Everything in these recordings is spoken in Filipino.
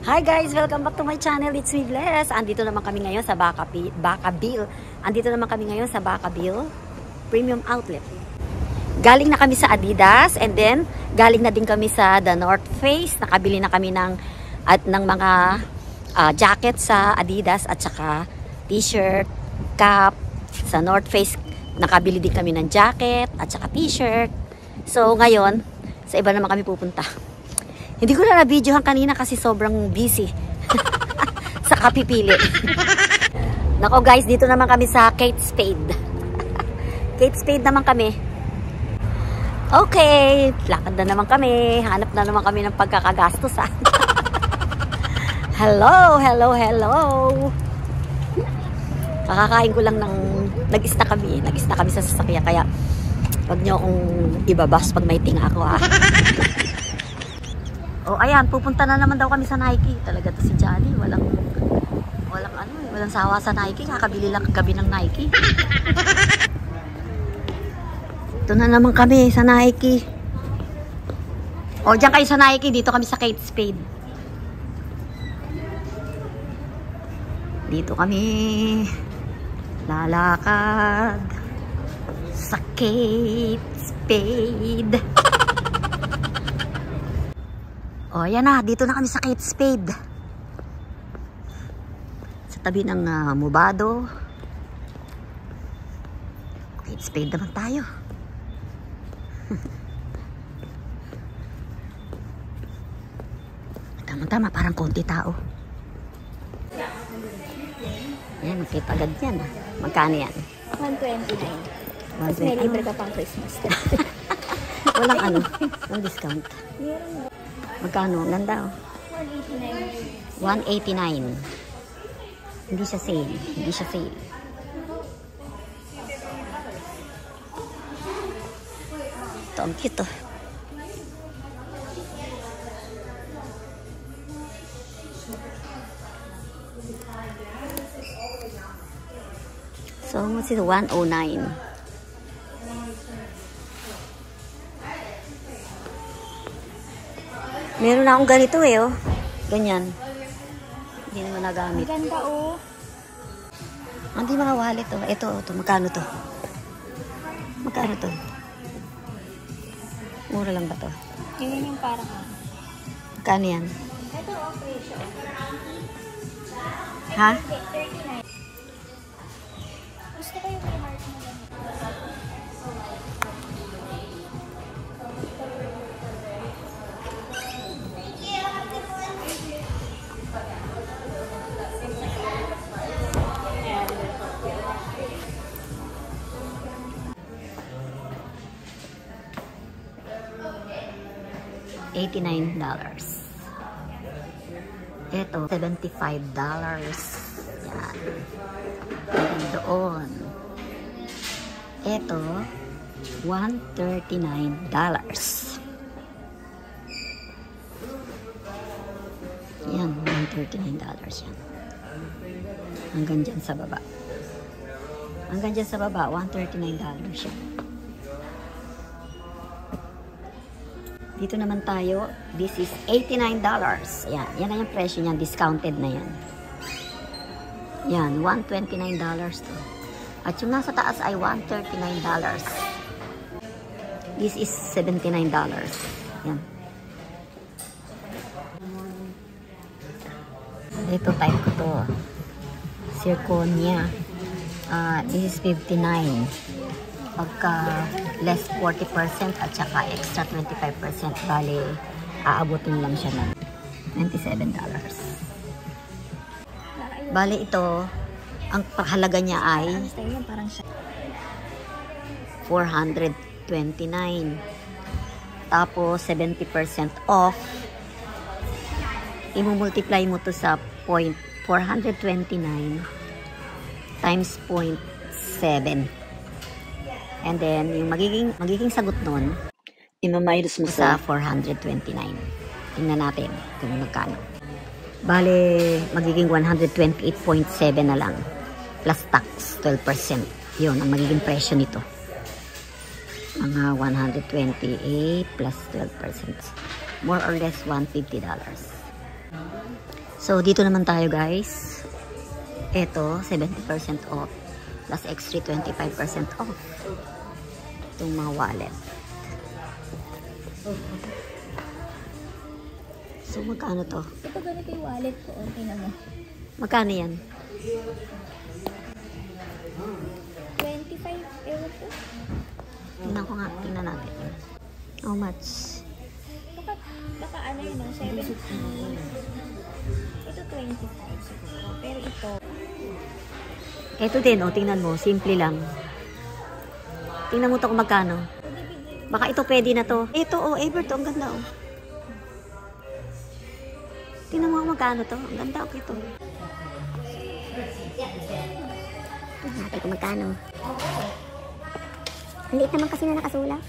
Hi guys! Welcome back to my channel. It's me, Bless. Andito naman kami ngayon sa Bacabille. Andito naman kami ngayon sa Bacabille Premium Outlet. Galing na kami sa Adidas and then galing na din kami sa The North Face. Nakabili na kami ng mga jacket sa Adidas at saka t-shirt, cap. Sa North Face nakabili din kami ng jacket at saka t-shirt. So ngayon, sa iba naman kami pupunta. Hindi ko na na-videohan kanina kasi sobrang busy sa kapipili. Nako guys, dito naman kami sa Kate Spade. Kate Spade naman kami. Okay, lakad na naman kami. Hanap na naman kami ng pagkakagastos. Hello, hello, hello. Kakakain ko lang ng nag-ista kami sa sasakyan. Kaya wag niyo akong ibabas pag may tinga ako ha. Oh, ayan, pupunta na naman daw kami sa Nike. Talaga to si Johnny, walang sawa sa Nike. Kakabili lang kagabi ng Nike. Ito na naman kami sa Nike. Oh, diyan kayo sa Nike, dito kami sa Kate Spade. Dito kami lalakad sa Kate Spade. Oh, yan na. Dito na kami sa Kate Spade. Sa tabi ng Movado. Kate Spade naman tayo. Tama-tama, parang konti tao. Yan, nakita agad yan. Magkano yan? 129. Tapos may libre ka pang Christmas. Walang walang discount. Magkano? Ganda oh. 189. Hindi siya sale. Hindi siya sale. Ito, ang cute oh. So, what's it? 109. Meron na akong ganito eh, oh. Ganyan. Hindi naman nagamit. Ganda, oh. Hindi mga wallet, oh. Ito, magkano to? Magkano to? Mura lang ba to? Yun yung parang Magkano yan? ito, oh, presyo. Ha? 39. Gusto ko yung Primark mo lang. $89. Ito, $75. Yan. And doon. Ito, $139. Yan, $139 yan. Hanggang dyan sa baba. Hanggang dyan sa baba, $139 yan. Dito naman tayo, this is $89. Yan, yan na yung presyo niyan, discounted na yan. Yan, $129 to. At yung nasa taas ay $139. This is $79. Yan. Ito type ko to. Zirconia. This is $59. Pagka less 40% at saka extra 25%, bali aabutin lang siya ng $27. Bali ito, ang halaga niya ay $429. Tapos 70% off. I-multiply mo to sa 429 times 0.7. And then, yung magiging sagot nun, i-minus mo sa 429. Tingnan natin kung magkano. Bale, magiging 128.7 na lang. Plus tax, 12%. Yun, ang magiging presyo nito. Mga 128 plus 12%. More or less $150. So, dito naman tayo guys. Ito, 70% off. Plus extra 25% off. Itong mga wallet. So, magkano to? Ito ganito yung wallet ko. Okay na mo. Magkano yan? 25 euro po. Tingnan ko nga. Tingnan natin. How much? Baka ano yun, 70. Ito 25 siguro. Pero ito, Ito din, tingnan mo. Simple lang. Tingnan mo to kung magkano. Baka ito pwede na to. Ito, ever to. Ang ganda, Tingnan mo kung magkano to. Ang ganda, okay to. Natin kung magkano. Ang liit naman kasi na nakasulat.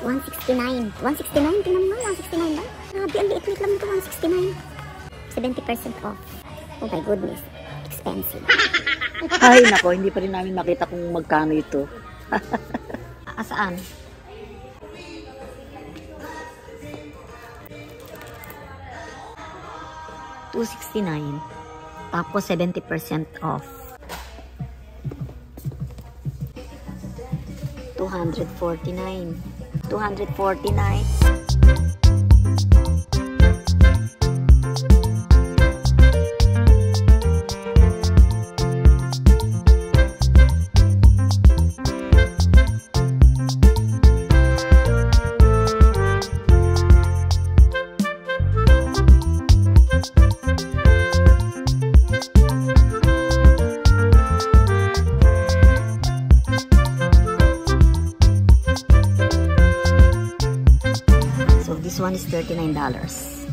169. 169? Tingnan mo nga, 169 ba? Grabe, ang liit lang nito, 169. 70% off. Oh my goodness. Expensive. Ay, nako, hindi pa rin namin makita kung magkano ito. Saan? $269. Tapos 70% off. 249. 249. So this one is $39. So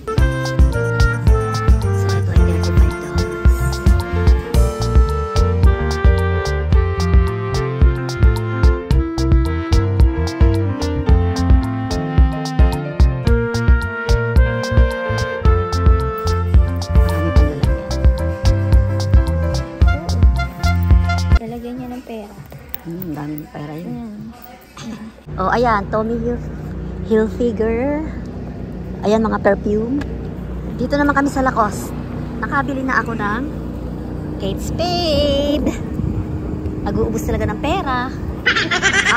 ito ay $35. Marami pang lalagyan. lalagyan niya ng pera. Dami ng pera yun. Ayan. Oh, ayan, Tommy Hilfiger. Ayan, mga perfume. Dito naman kami sa Lacoste. Nakabili na ako ng Kate Spade. Nag-uubos talaga ng pera.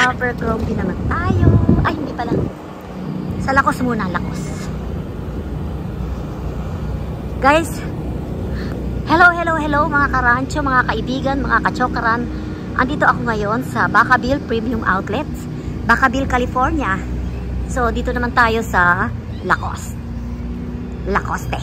Abercrombie naman tayo. Ay, hindi pala. Sa Lacoste muna, Lacoste. Guys, hello mga karancho, mga kaibigan, mga kachokaran. Andito ako ngayon sa Vacaville Premium Outlets, Vacaville, California. So, dito naman tayo sa Lacoste. Lacoste.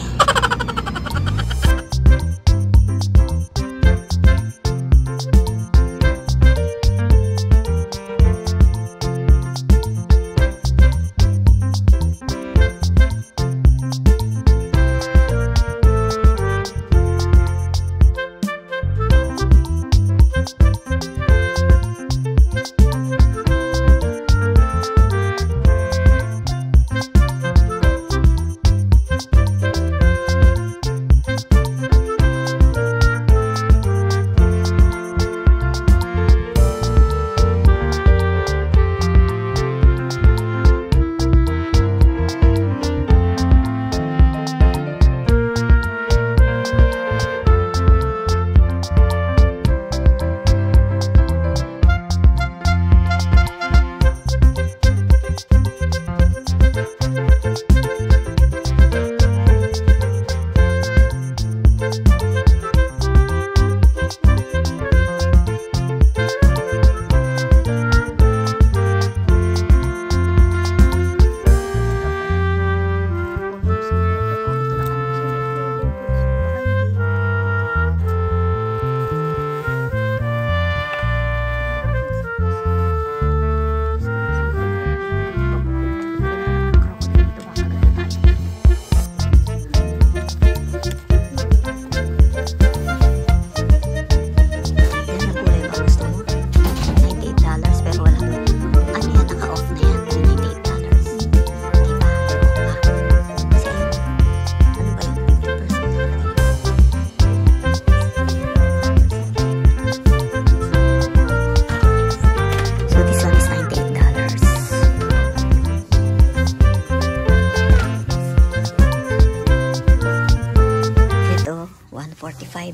$145.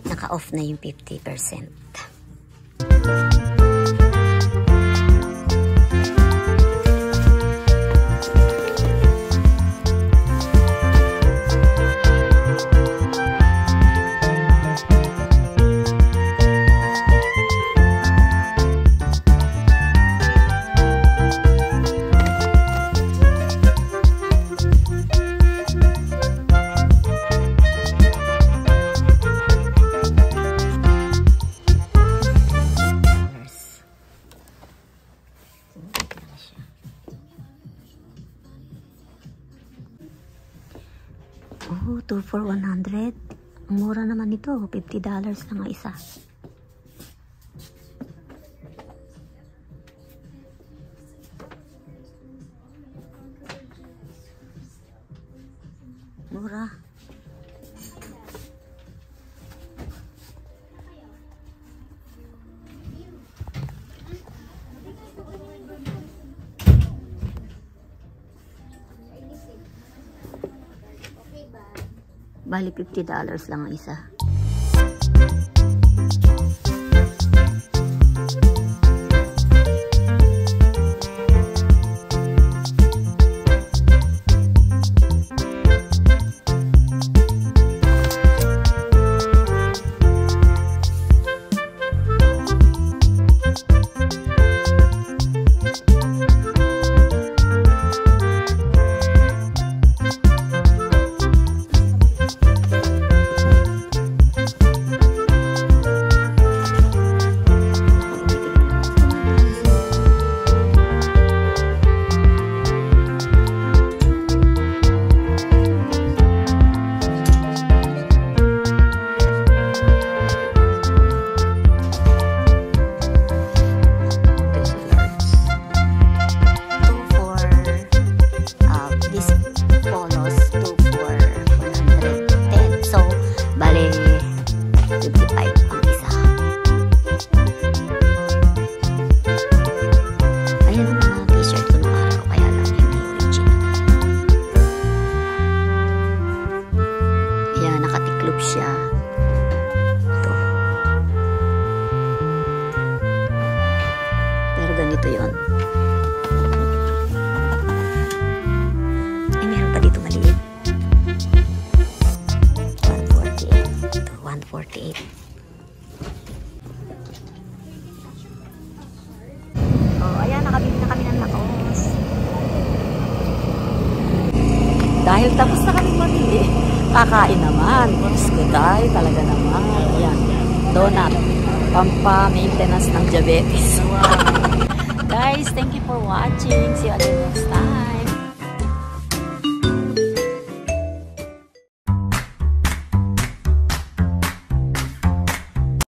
Naka-off na yung 50%. Oh, 2 for 100. Ang mura naman ito. $50 lang ang isa. Mura. Bali, $50 lang ang isa. Siya. Ito. Pero ganito yun. Ay, meron pa dito maliit. 148. Ito, 148. Oh, ayan, nakabili na kami ng lakos. Dahil tapos na kami mamili. Kakain naman. Skuday, talaga naman. Ayan. Donut. Pampa-maintenance ng diabetes. Guys, thank you for watching. See you again next time.